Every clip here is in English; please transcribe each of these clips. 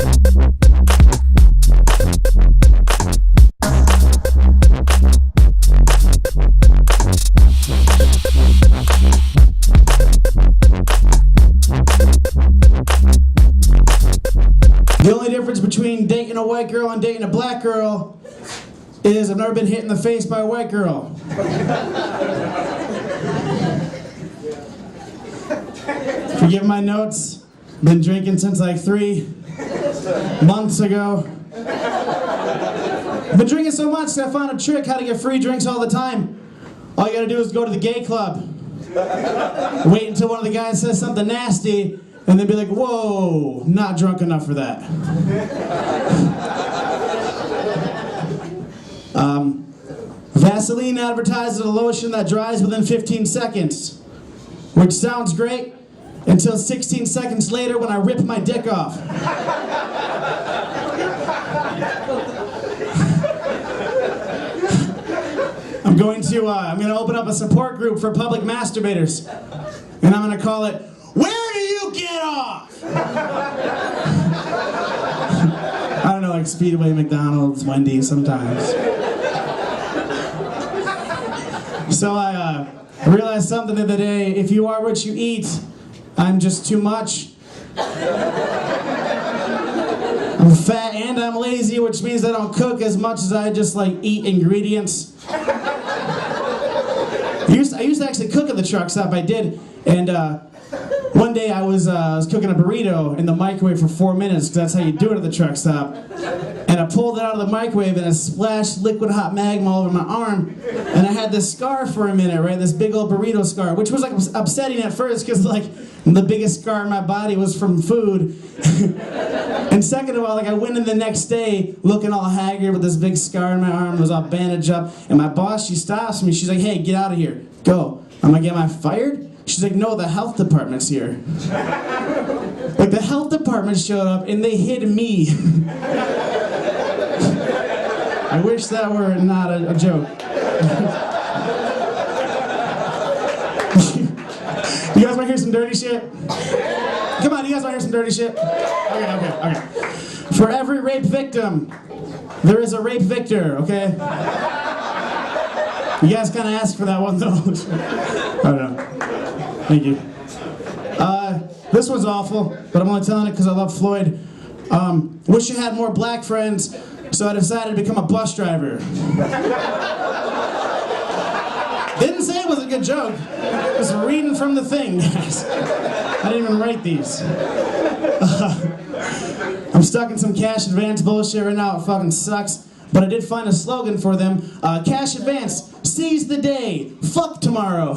The only difference between dating a white girl and dating a black girl is I've never been hit in the face by a white girl. Forgive my notes. Been drinking since like 3 months ago. I've been drinking so much that I found a trick how to get free drinks all the time. All you gotta do is go to the gay club. Wait until one of the guys says something nasty, and they'd be like, whoa, not drunk enough for that. Vaseline advertises a lotion that dries within 15 seconds, which sounds great until 16 seconds later when I rip my dick off. I'm going to open up a support group for public masturbators, and I'm going to call it, Where Do You Get Off? I don't know, like Speedway, McDonald's, Wendy's sometimes. So I realized something the other day. If you are what you eat, I'm just too much. I'm fat and I'm lazy, which means I don't cook as much as I just like eat ingredients. I used to actually cook at the truck stop. I did, and one day I was cooking a burrito in the microwave for 4 minutes, because that's how you do it at the truck stop. And I pulled it out of the microwave and it splashed liquid hot magma all over my arm, and I had this scar for a minute, right? This big old burrito scar, which was like upsetting at first because like the biggest scar in my body was from food. And second of all, like I went in the next day looking all haggard with this big scar in my arm, it was all bandaged up, and my boss, she stops me, she's like, hey, get out of here, go. I'm like, am I fired? She's like, no, the health department's here. Like the health department showed up and they hid me. I wish that were not a joke. You guys want to hear some dirty shit? Come on, you guys want to hear some dirty shit? Okay. For every rape victim, there is a rape victor, okay? You guys kind of asked for that one, though. I don't know. Thank you. This one's awful, but I'm only telling it because I love Floyd. Wish you had more black friends, so I decided to become a bus driver. Didn't say it was a good joke. Just reading from the thing, guys. I didn't even write these. I'm stuck in some cash advance bullshit right now. It fucking sucks. But I did find a slogan for them. Cash advance, seize the day, fuck tomorrow.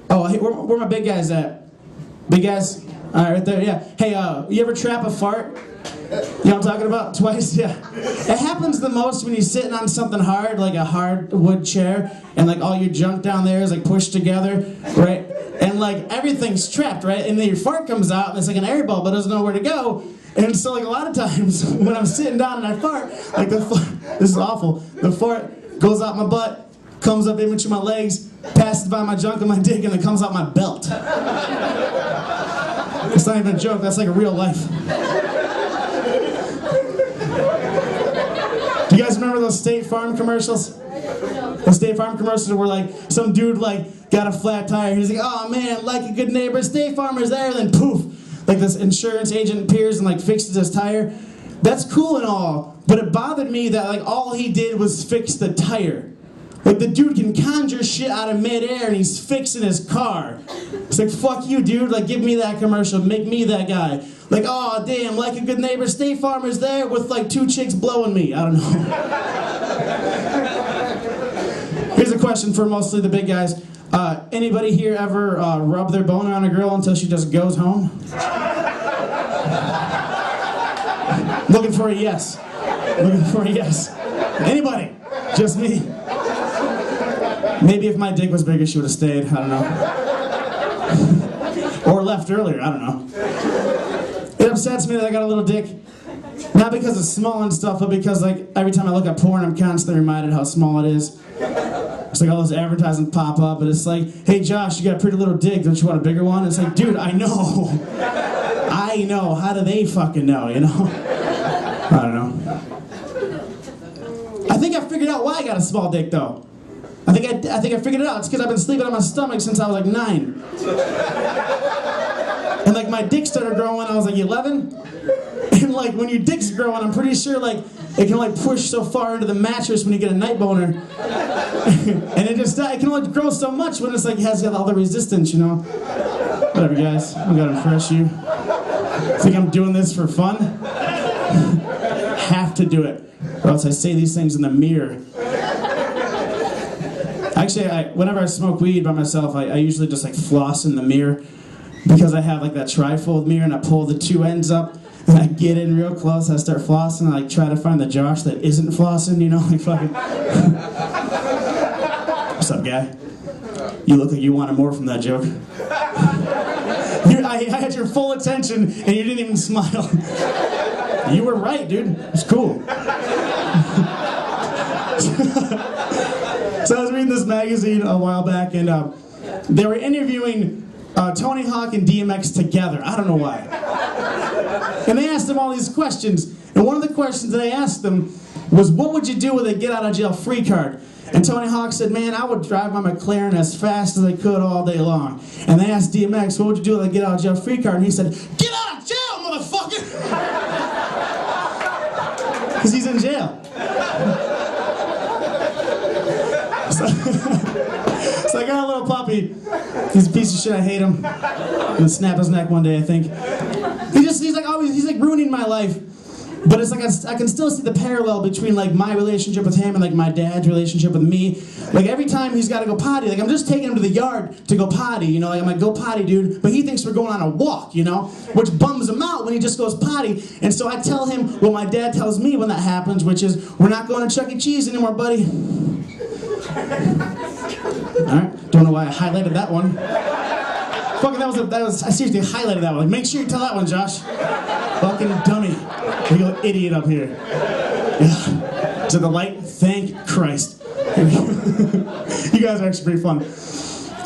Oh, hey, where my big guys at? Big guys? All right, right there, yeah. Hey, you ever trap a fart? You know what I'm talking about? Twice? Yeah. It happens the most when you're sitting on something hard, like a hardwood chair, and like all your junk down there is like pushed together, right? And like everything's trapped, right? And then your fart comes out, and it's like an air bubble, but doesn't know where to go. And so like a lot of times when I'm sitting down and I fart, like this is awful. The fart goes out my butt, comes up in between my legs, passes by my junk and my dick, and then comes out my belt. It's not even a joke, that's like a real life. Do you guys remember those State Farm commercials? The State Farm commercials where like some dude like got a flat tire. He's like, oh man, like a good neighbor, State Farmer's there, and then poof, like this insurance agent appears and like fixes his tire. That's cool and all, but it bothered me that like all he did was fix the tire. Like the dude can conjure shit out of midair and he's fixing his car. It's like, fuck you, dude, like give me that commercial, make me that guy. Like, oh damn, like a good neighbor, State Farmer's there with like 2 chicks blowing me. I don't know. Here's a question for mostly the big guys. Anybody here ever rub their boner on a girl until she just goes home? Looking for a yes. Looking for a yes. Anybody? Just me? Maybe if my dick was bigger, she would have stayed. I don't know. Or left earlier. I don't know. It upsets me that I got a little dick. Not because it's small and stuff, but because like every time I look at porn, I'm constantly reminded how small it is. It's like all those advertisements pop up, and it's like, hey Josh, you got a pretty little dick, don't you want a bigger one? It's like, dude, I know. I I know, how do they fucking know, you know? I don't know. I think I figured out why I got a small dick, though. I think I figured it out. It's because I've been sleeping on my stomach since I was like 9. And like my dick started growing when I was like 11. And like when your dick's growing, I'm pretty sure like it can like push so far into the mattress when you get a night boner. And it can only grow so much when it's like it has all the resistance, you know? Whatever, guys. I'm gonna impress you. Think I'm doing this for fun? Have to do it, or else I say these things in the mirror. Actually, whenever I smoke weed by myself, I usually just like floss in the mirror because I have like that trifold mirror and I pull the 2 ends up and I get in real close, I start flossing, and I like try to find the Josh that isn't flossing, you know, like fucking... What's up, guy? You look like you wanted more from that joke. I had your full attention and you didn't even smile. You were right, dude. It's cool. So I was reading this magazine a while back, and they were interviewing Tony Hawk and DMX together. I don't know why. And they asked them all these questions. And one of the questions they asked them was, what would you do with a get out of jail free card? And Tony Hawk said, man, I would drive my McLaren as fast as I could all day long. And they asked DMX, what would you do with a get out of jail free card? And he said, get out of jail, motherfucker! Because he's in jail. So I got a little puppy. He's a piece of shit. I hate him. I'm gonna snap his neck one day, I think. He's like ruining my life. But it's like I can still see the parallel between like my relationship with him and like my dad's relationship with me. Like every time he's got to go potty, like I'm just taking him to the yard to go potty, you know, like I'm like, go potty, dude. But he thinks we're going on a walk, you know, which bums him out when he just goes potty. And so I tell him what my dad tells me when that happens, which is, we're not going to Chuck E. Cheese anymore, buddy. Alright, don't know why I highlighted that one. Fucking I seriously highlighted that one. Like, make sure you tell that one, Josh. Fucking dummy. You idiot up here. Yeah. To the light, thank Christ. You guys are actually pretty fun.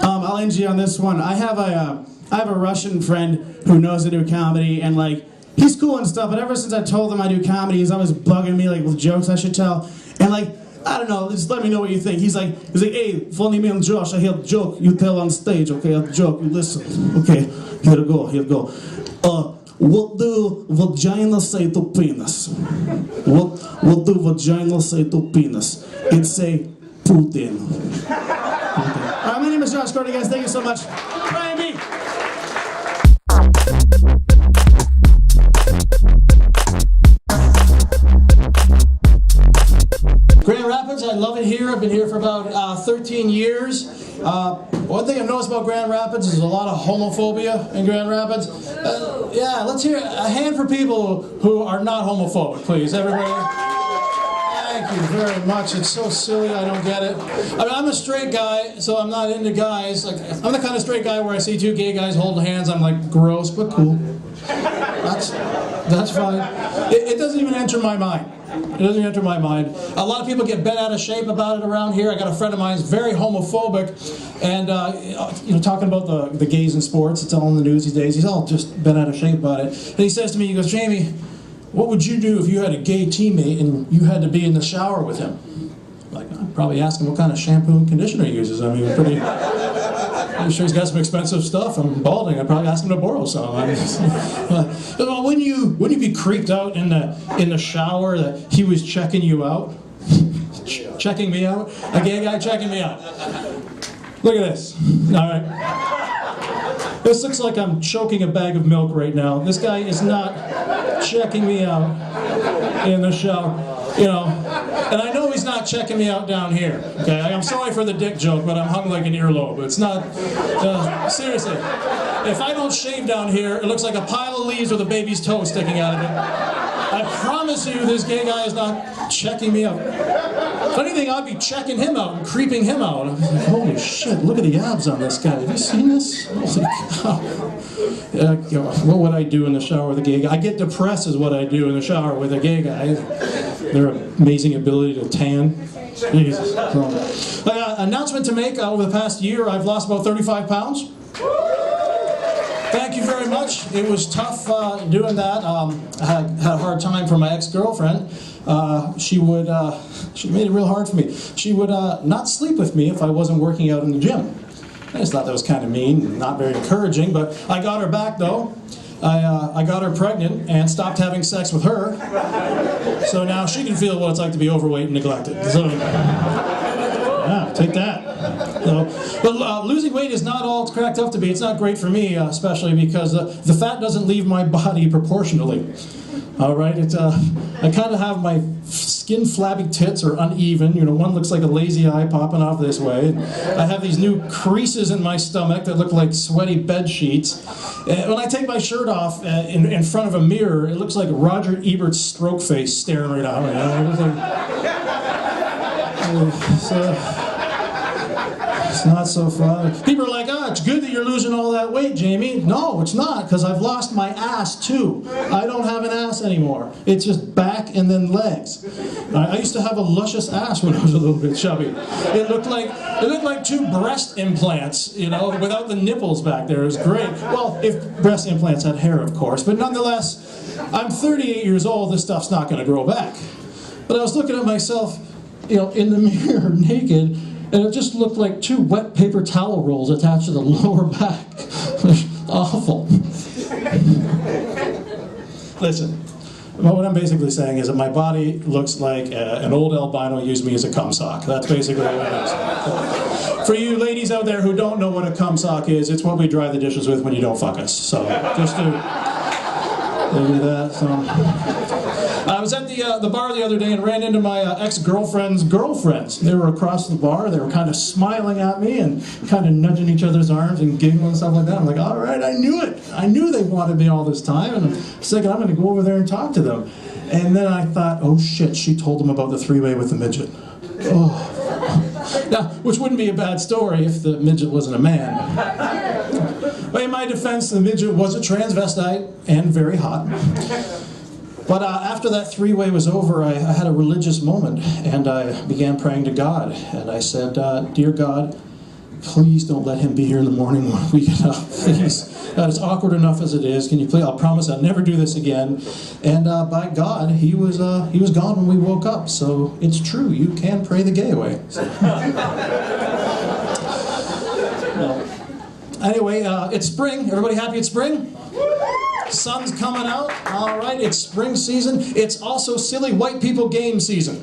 I'll end you on this one. I have a Russian friend who knows I do comedy, and like, he's cool and stuff, but ever since I told him I do comedy, he's always bugging me like with jokes I should tell. And like, I don't know, just let me know what you think. He's like, hey, funny man Josh, I have a joke, you tell on stage, okay? I have a joke, you listen. Okay, here we go. What do vagina say to penis? What do vagina say to penis? It say Putin. Okay. All right, my name is Josh Cordy, guys. Thank you so much. Brian B. Grand Rapids, I love it here. I've been here for about 13 years. One thing I've noticed about Grand Rapids is a lot of homophobia in Grand Rapids. Yeah, let's hear a hand for people who are not homophobic, please. Everybody. Thank you very much. It's so silly, I don't get it. I mean, I'm a straight guy, so I'm not into guys. Like, I'm the kind of straight guy where I see 2 gay guys holding hands, I'm like, gross, but cool. That's fine. It doesn't even enter my mind. It doesn't enter my mind. A lot of people get bent out of shape about it around here. I got a friend of mine who's very homophobic, and you know, talking about the gays in sports. It's all in the news these days. He's all just bent out of shape about it. And he says to me, he goes, Jamie, what would you do if you had a gay teammate and you had to be in the shower with him? Like, I'd probably ask him what kind of shampoo and conditioner he uses. I mean, pretty sure he's got some expensive stuff. I'm balding. I'd probably ask him to borrow some. Well, wouldn't you be creeped out in the shower that he was checking you out? Checking me out? A gay guy checking me out. Look at this. All right. This looks like I'm choking a bag of milk right now. This guy is not checking me out in the shower. You know, and I know he's not checking me out down here, okay? I'm sorry for the dick joke, but I'm hung like an earlobe. It's not, seriously. If I don't shave down here, it looks like a pile of leaves with a baby's toe sticking out of it. I promise you this gay guy is not checking me out. If anything, I'd be checking him out and creeping him out. I'm like, holy shit, look at the abs on this guy. Have you seen this? Holy cow. What would I do in the shower with a gay guy? I get depressed is what I do in the shower with a gay guy. Their amazing ability to tan. Jesus. Announcement to make, over the past year, I've lost about 35 pounds. Thank you very much. much. It was tough doing that. I had a hard time for my ex-girlfriend. She made it real hard for me. She would not sleep with me if I wasn't working out in the gym. I just thought that was kind of mean and not very encouraging, but I got her back though. I got her pregnant and stopped having sex with her. So now she can feel what it's like to be overweight and neglected. So, yeah, take that. But losing weight is not all it's cracked up to be. It's not great for me, especially because the fat doesn't leave my body proportionally. All right, I kind of have my skin flabby tits are uneven. You know, one looks like a lazy eye popping off this way. I have these new creases in my stomach that look like sweaty bed sheets. When I take my shirt off in front of a mirror, it looks like Roger Ebert's stroke face staring right out. It's not so fun. People are like, oh, it's good that you're losing all that weight, Jamie. No, it's not, because I've lost my ass too. I don't have an ass anymore. It's just back and then legs. I used to have a luscious ass when I was a little bit chubby. It looked like 2 breast implants, you know, without the nipples back there. It was great. Well, if breast implants had hair, of course. But nonetheless, I'm 38 years old. This stuff's not going to grow back. But I was looking at myself, you know, in the mirror naked, and it just looked like 2 wet paper towel rolls attached to the lower back. Awful. Listen, what I'm basically saying is that my body looks like an old albino used me as a cum sock. That's basically what it is. For you ladies out there who don't know what a cum sock is, it's what we dry the dishes with when you don't fuck us. So, just to do that. So. I was at the bar the other day and ran into my ex-girlfriend's girlfriends. They were across the bar. They were kind of smiling at me and kind of nudging each other's arms and giggling and stuff like that. I'm like, all right, I knew it. I knew they wanted me all this time. And I'm thinking, I'm going to go over there and talk to them. And then I thought, oh shit, she told them about the 3-way with the midget. Oh. Now, which wouldn't be a bad story if the midget wasn't a man. But in my defense, the midget was a transvestite and very hot. But after that 3-way was over, I had a religious moment, and I began praying to God. And I said, Dear God, please don't let him be here in the morning when we get up. Please. God, it's awkward enough as it is. Can you please? I'll promise I'll never do this again. And by God, he was gone when we woke up. So it's true. You can pray the gay away. So. Anyway, it's spring. Everybody happy it's spring? Sun's coming out. All right, it's spring season. It's also silly white people game season.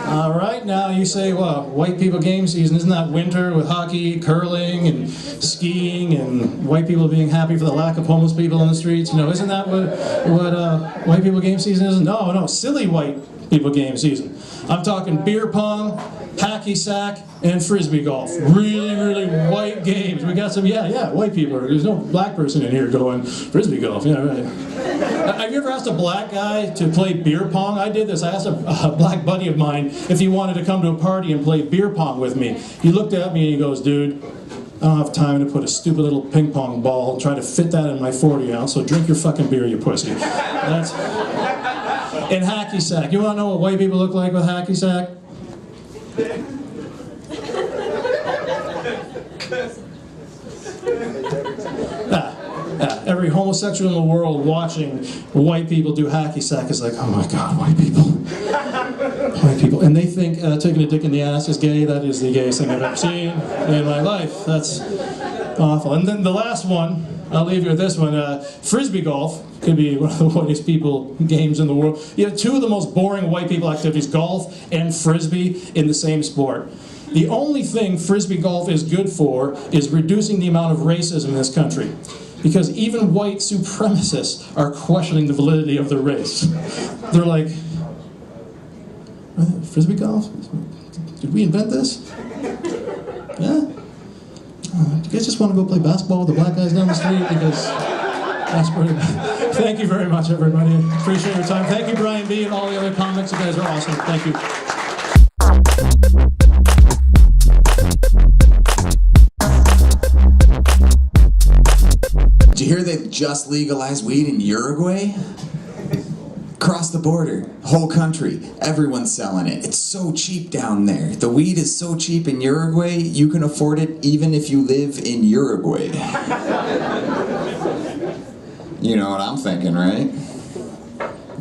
All right, now you say, well, white people game season, isn't that winter with hockey, curling, and skiing, and white people being happy for the lack of homeless people in the streets? You know, isn't that what white people game season is? No, silly white people game season. I'm talking beer pong, hacky sack, and frisbee golf. Really, really white games. We got some, white people. There's no black person in here going frisbee golf. Yeah, right. Have you ever asked a black guy to play beer pong? I did this. I asked a black buddy of mine if he wanted to come to a party and play beer pong with me. He looked at me and he goes, dude, I don't have time to put a stupid little ping pong ball and try to fit that in my 40 ounce, so drink your fucking beer, you pussy. That's... And hacky sack. You want to know what white people look like with hacky sack? Every homosexual in the world watching white people do hacky sack is like, oh my god, white people. White people. And they think taking a dick in the ass is gay. That is the gayest thing I've ever seen in my life. That's awful. And then the last one, I'll leave you with this one. Frisbee golf could be one of the whitest people games in the world. You have 2 of the most boring white people activities, golf and frisbee, in the same sport. The only thing frisbee golf is good for is reducing the amount of racism in this country. Because even white supremacists are questioning the validity of their race. They're like, frisbee golf? Did we invent this? Yeah? Do you guys just want to go play basketball with the black guys down the street? Because that's pretty bad. Thank you very much, everybody. Appreciate your time. Thank you, Brian B. and all the other comics. You guys are awesome. Thank you. Did you hear they just legalized weed in Uruguay? Across the border, whole country, everyone's selling it. It's so cheap down there. The weed is so cheap in Uruguay, you can afford it even if you live in Uruguay. You know what I'm thinking, right?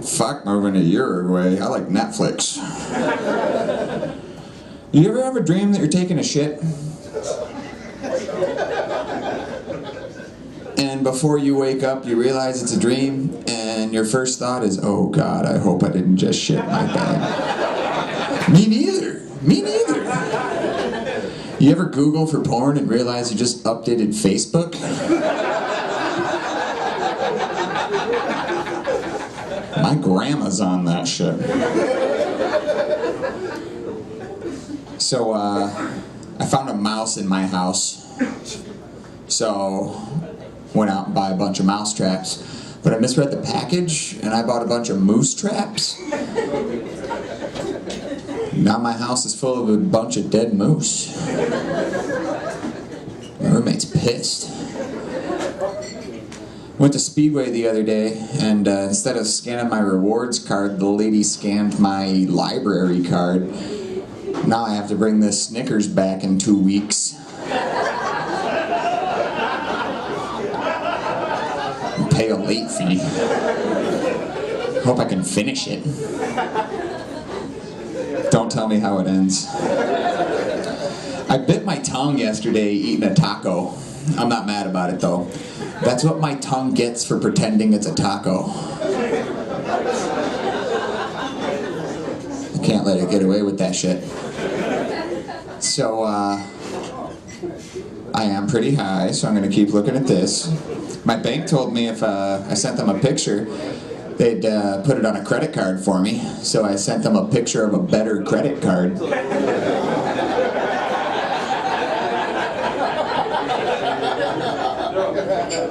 Fuck moving to Uruguay. I like Netflix. You ever have a dream that you're taking a shit? And before you wake up, you realize it's a dream, and your first thought is, oh God, I hope I didn't just shit my bed. Me neither. Me neither. You ever Google for porn and realize you just updated Facebook? My grandma's on that shit. So, I found a mouse in my house. So, went out and bought a bunch of mouse traps. But I misread the package, and I bought a bunch of moose traps. Now my house is full of a bunch of dead moose. My roommate's pissed. Went to Speedway the other day, and instead of scanning my rewards card, the lady scanned my library card. Now I have to bring this Snickers back in 2 weeks. And pay a late fee. Hope I can finish it. Don't tell me how it ends. I bit my tongue yesterday eating a taco. I'm not mad about it though. That's what my tongue gets for pretending it's a taco. I can't let it get away with that shit. So, I am pretty high, so I'm gonna keep looking at this. My bank told me if I sent them a picture, they'd put it on a credit card for me. So I sent them a picture of a better credit card.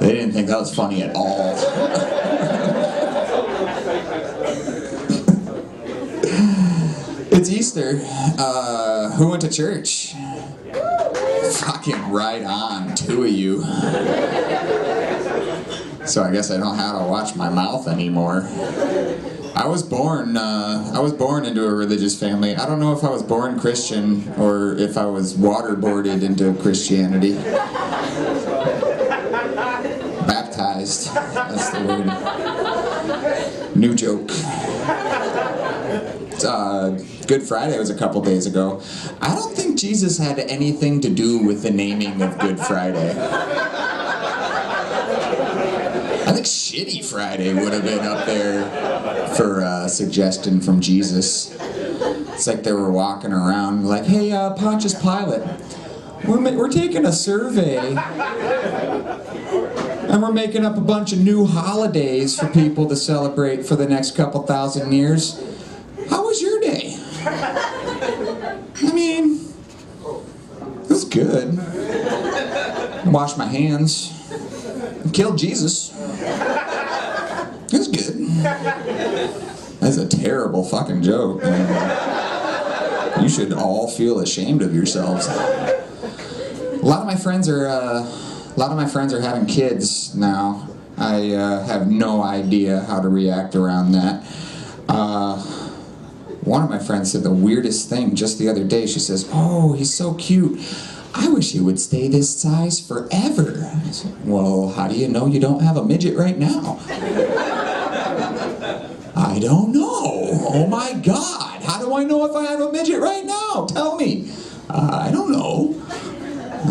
They didn't think that was funny at all. It's Easter. Who went to church? Fucking right on, 2 of you. So I guess I don't have to watch my mouth anymore. I was born into a religious family. I don't know if I was born Christian or if I was waterboarded into Christianity. Baptized, that's the word. New joke. Good Friday was a couple days ago. I don't think Jesus had anything to do with the naming of Good Friday. I think Shitty Friday would have been up there for a suggestion from Jesus. It's like they were walking around like, hey, Pontius Pilate, we're taking a survey and we're making up a bunch of new holidays for people to celebrate for the next couple thousand years. How was your day? I mean, it was good. Washed my hands. Killed Jesus. It was good. That's a terrible fucking joke, man. You should all feel ashamed of yourselves. A lot of my friends are having kids now. I have no idea how to react around that. One of my friends said the weirdest thing just the other day. She says, "Oh, he's so cute. I wish he would stay this size forever." I said, well, how do you know you don't have a midget right now? I don't know. Oh my God. How do I know if I have a midget right now? Tell me. I don't know.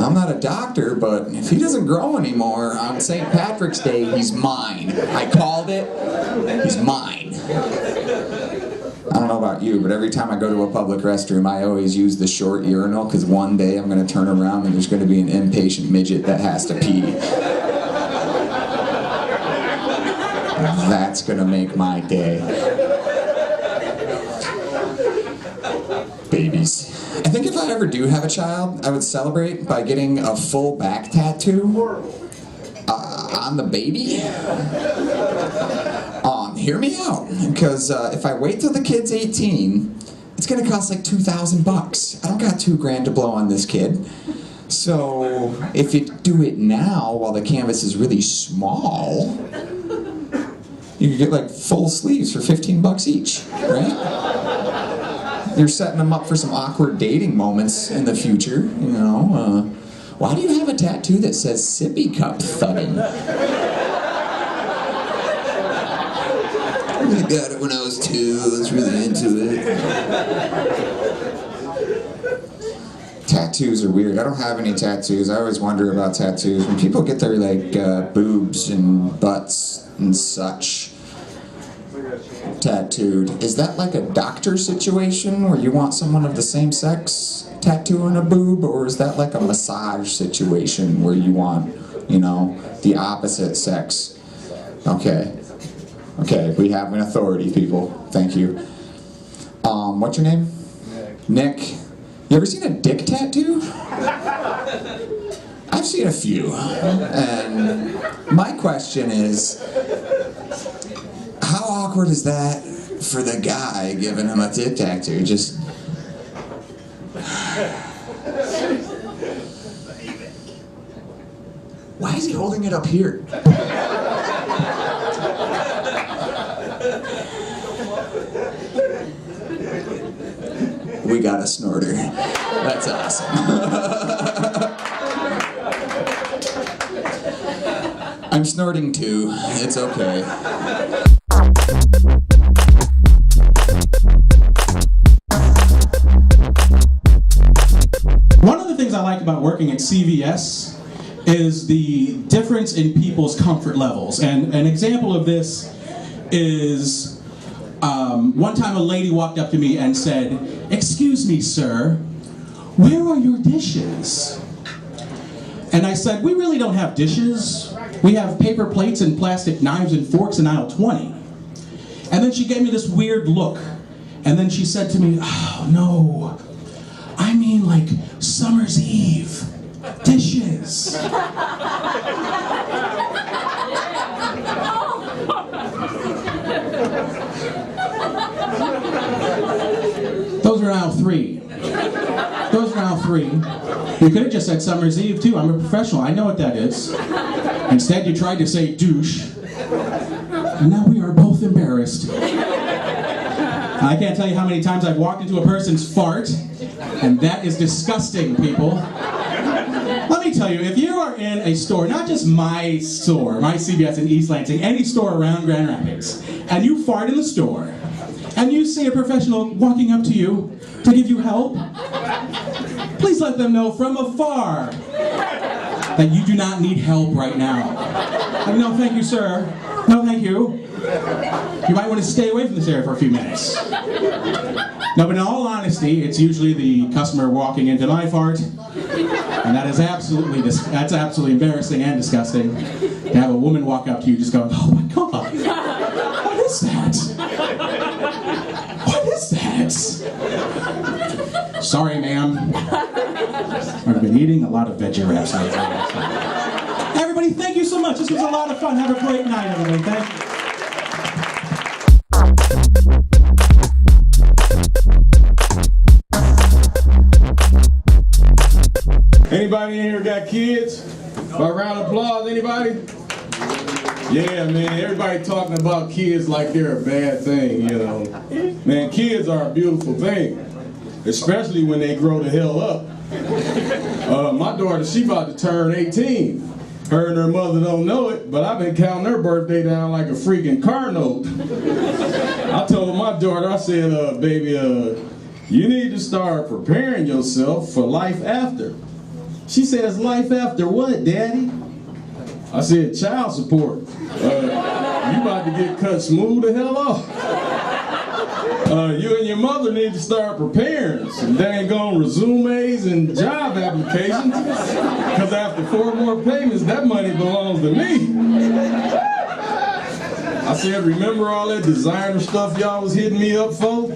I'm not a doctor, but if he doesn't grow anymore on St. Patrick's Day, he's mine. I called it. He's mine. I don't know about you, but every time I go to a public restroom, I always use the short urinal, because one day I'm going to turn around and there's going to be an impatient midget that has to pee. That's going to make my day. Babies. I think if I ever do have a child, I would celebrate by getting a full back tattoo on the baby. Hear me out, because if I wait till the kid's 18, it's gonna cost like $2,000. I don't got $2,000 to blow on this kid. So if you do it now while the canvas is really small, you can get like full sleeves for $15 each, right? You're setting them up for some awkward dating moments in the future, you know. Why do you have a tattoo that says sippy cup thudding? I got it when I was 2. I was really into it. Tattoos are weird. I don't have any tattoos. I always wonder about tattoos. When people get their like boobs and butts and such tattooed, is that like a doctor situation where you want someone of the same sex tattooing a boob, or is that like a massage situation where you want, you know, the opposite sex? Okay. Okay, we have an authority, people. Thank you. What's your name? Nick. You ever seen a dick tattoo? I've seen a few. And my question is, how awkward is that for the guy giving him a dick tattoo? Just... Why is he holding it up here? We got a snorter. That's awesome. I'm snorting too. It's okay. One of the things I like about working at CVS is the difference in people's comfort levels. And an example of this is one time a lady walked up to me and said, "Excuse me, sir, where are your dishes?" And I said, "We really don't have dishes. We have paper plates and plastic knives and forks in aisle 20. And then she gave me this weird look. And then she said to me, "Oh, no. I mean like Summer's Eve. Dishes." Those are aisle 3. Those are aisle 3. You could have just said Summer's Eve too. I'm a professional. I know what that is. Instead, you tried to say douche. And now we are both embarrassed. I can't tell you how many times I've walked into a person's fart, and that is disgusting, people. Let me tell you, if you are in a store, not just my store, my CVS in East Lansing, any store around Grand Rapids, and you fart in the store, and you see a professional walking up to you to give you help, please let them know from afar that you do not need help right now. Like, "No, thank you, sir. No, thank you. You might want to stay away from this area for a few minutes." No, but in all honesty, it's usually the customer walking into my fart, and that is absolutely embarrassing and disgusting. To have a woman walk up to you just going, "Oh my God, what is that? What is that?" "Sorry, ma'am. I've been eating a lot of veggie wraps lately." Everybody, thank you so much. This was a lot of fun. Have a great night, everybody. Thank you. Anybody in here got kids? By round of applause, anybody? Yeah, man, everybody talking about kids like they're a bad thing, you know. Man, kids are a beautiful thing, especially when they grow the hell up. My daughter, she about to turn 18. Her and her mother don't know it, but I've been counting her birthday down like a freaking car note. I told my daughter, I said, baby, you need to start preparing yourself for life after. She says, "Life after what, Daddy?" I said, "Child support. You about to get cut smooth the hell off. You and your mother need to start preparing some dang gone resumes and job applications, because after 4 more payments, that money belongs to me." I said, "Remember all that designer stuff y'all was hitting me up for?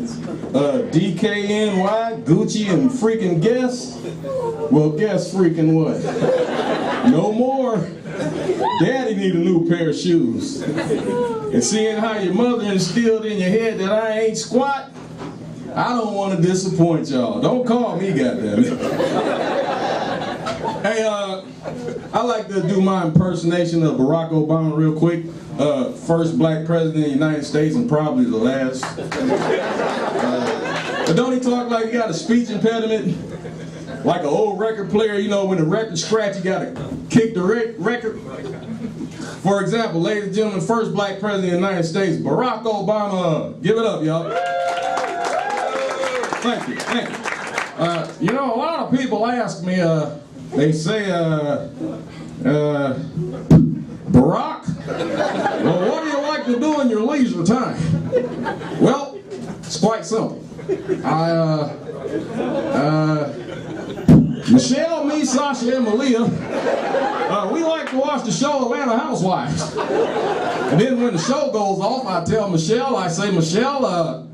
DKNY, Gucci, and freaking Guess? Well, guess freaking what? No more. Daddy need a new pair of shoes. And seeing how your mother instilled in your head that I ain't squat, I don't want to disappoint y'all. Don't call me, goddammit." Hey, I like to do my impersonation of Barack Obama real quick. First black president of the United States and probably the last. But don't he talk like he got a speech impediment? Like an old record player, you know, when the record's scratched, you gotta kick the record. For example, ladies and gentlemen, first black president of the United States, Barack Obama. Give it up, y'all. Thank you, thank you. You know, a lot of people ask me, they say, Barack, well, what do you like to do in your leisure time? Well, it's quite simple. Michelle, me, Sasha, and Malia, we like to watch the show Atlanta Housewives. And then when the show goes off, I tell Michelle, I say, Michelle,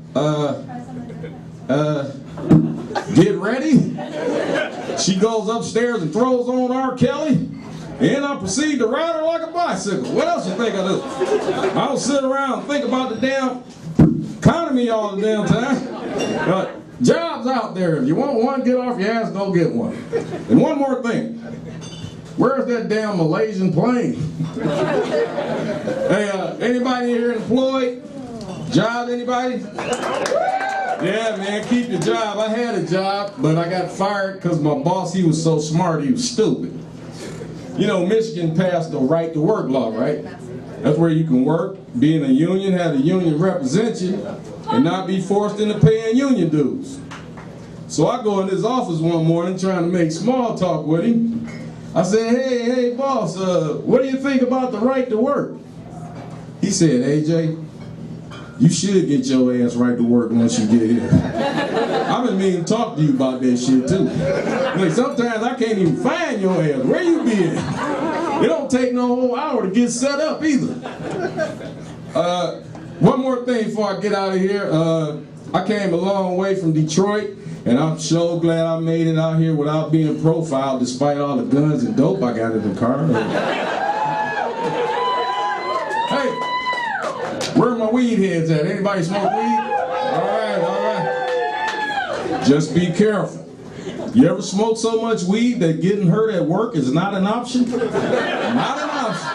get ready. She goes upstairs and throws on R. Kelly. And I proceed to ride her like a bicycle. What else you think I do? I don't sit around and think about the damn economy all the damn time. Jobs out there. If you want one, get off your ass, go get one. And one more thing. Where's that damn Malaysian plane? Hey, anybody here employed? Job, anybody? Yeah, man, keep your job. I had a job, but I got fired because my boss, he was so smart, he was stupid. You know, Michigan passed the right to work law, right? That's where you can work, be in a union, have a union represent you, and not be forced into paying union dues. So I go in his office one morning trying to make small talk with him. I said, hey, boss, what do you think about the right to work? He said, AJ, you should get your ass right to work once you get here. I've been meaning to talk to you about that shit too. Like sometimes I can't even find your ass. Where you been? It don't take no whole hour to get set up either. One more thing before I get out of here. I came a long way from Detroit, and I'm so glad I made it out here without being profiled despite all the guns and dope I got in the car. Hey, where my weed heads at? Anybody smoke weed? All right. Just be careful. You ever smoke so much weed that getting hurt at work is not an option? Not an option.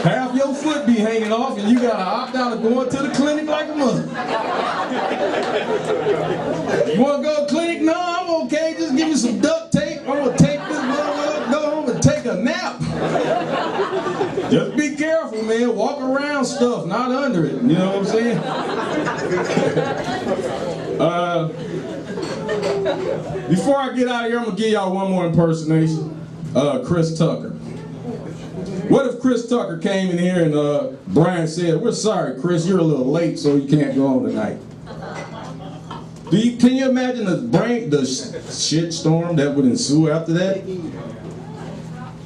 Half your foot be hanging off and you gotta opt out of going to the clinic like a mother. You wanna go to the clinic? No, I'm okay. Just give me some duct tape. I'm gonna take this motherfucker, go home and take a nap. Just be careful, man. Walk around stuff, not under it. You know what I'm saying? Before I get out of here, I'm gonna give y'all one more impersonation. Chris Tucker. What if Chris Tucker came in here and Brian said, "We're sorry, Chris, you're a little late, so you can't go on tonight." Can you imagine the shit storm that would ensue after that?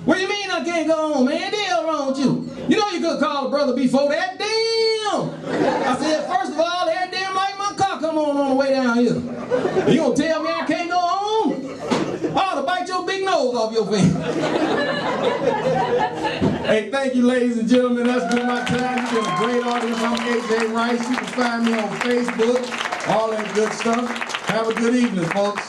What do you mean I can't go on, man? The hell wrong with you? You know you could call a brother before that. Damn! I said, first of all, every damn light my car come on the way down here. You gonna tell me I can't go home? I ought to bite your big nose off your face. Hey, thank you, ladies and gentlemen. That's been my time. You've been a great audience. I'm AJ Rice. You can find me on Facebook, all that good stuff. Have a good evening, folks.